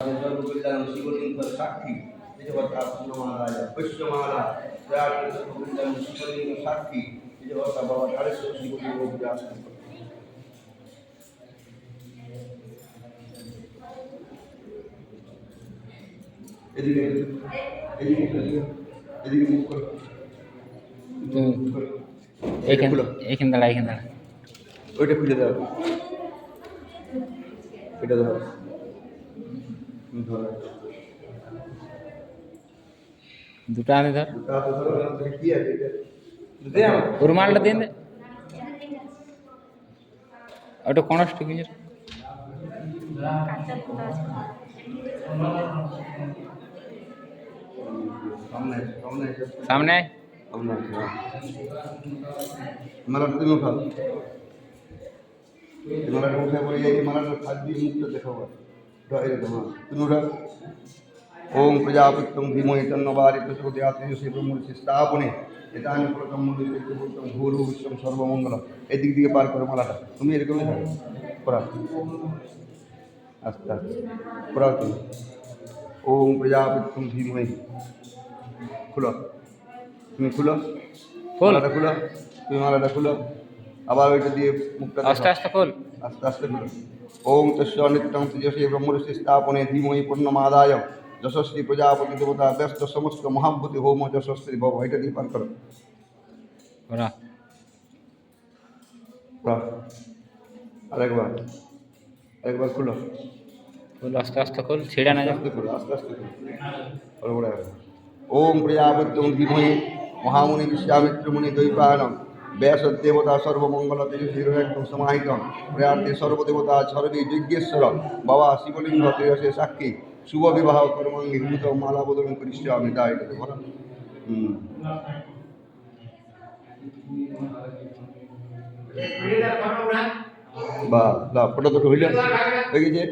सर्वकल्याण शिवलिंग साक्षी विजयवता पूर्णमालाय पुष्पमाला त्याग सर्वकल्याण शिवलिंग साक्षी विजयवता बाबा 250 शिवलिंग व्यास এদিকে এদিকে এদিকে মুখ করো এইখানে দাঁড়া ওইটা খুলে দাও এটা দাও ধরো দুটো আনে ধর দুটো হাতে ধরো এটা কি আছে এটা দে রুমালটা দিন দে ওটা কোনষ্ট কিছু सामने सामने सामने सामने मला तुम्ही उठा तुम्हाला उठा बोली जाएगी मला खाद्य मुक्त देखावा डायरेक्ट हां तुम्ही उठा ओम प्रजापतिं धीमहि तन्नो वारित प्रचोदयात् से ब्रह्मस्य स्थापने এটানি প্রথম মূল দেখতে বলতাম ভূরু বিশ্বম সর্বমঙ্গল এদিক দিকে পার করে মালাটা তুমি এরকমই থাকো পড়া আস্তে আস্তে পড়া তুমি ওম প্রজাপতিং ধীমহি খুলো তুমি খুলো মালাটা খুলো তুমি মালাটা খুলো আবার ওইটা দিয়ে মুখটা আস্তে আস্তে খোল আস্তে আস্তে খুলো ওম তস্য নিত্যং তেজসে ব্রহ্মর্ষি স্থাপনে ধীমহি পূর্ণমাদায় যশস্বী প্রজাপতি দেবতা ব্যস্ত সমস্ত মহাভূতি হোম যশস্বী ভব এটা দিয়ে পার করো আরেকবার খুলো আস্তে আস্তে খোল ছেড়ে না আস্তে খুলো আস্তে আস্তে খুলো ওম প্রজাপতিং ধীমহি মহামুনি বিশ্বামিত্র মুনি দ্বৈপায়নম ব্যাস দেবতা সর্বমঙ্গল তেজস্বী একদম সমাহিতম প্রয়ার্থে সর্বদেবতা সর্বে যজ্ঞেশ্বর বাবা শিবলিঙ্গ তেজসে সাক্ষী শুভ বিবাহ কর্মাঙ্গী ভূত মালা বদলন করিষ্য আমি তাই বলো বা ফটো তো হইল হয়ে গেছে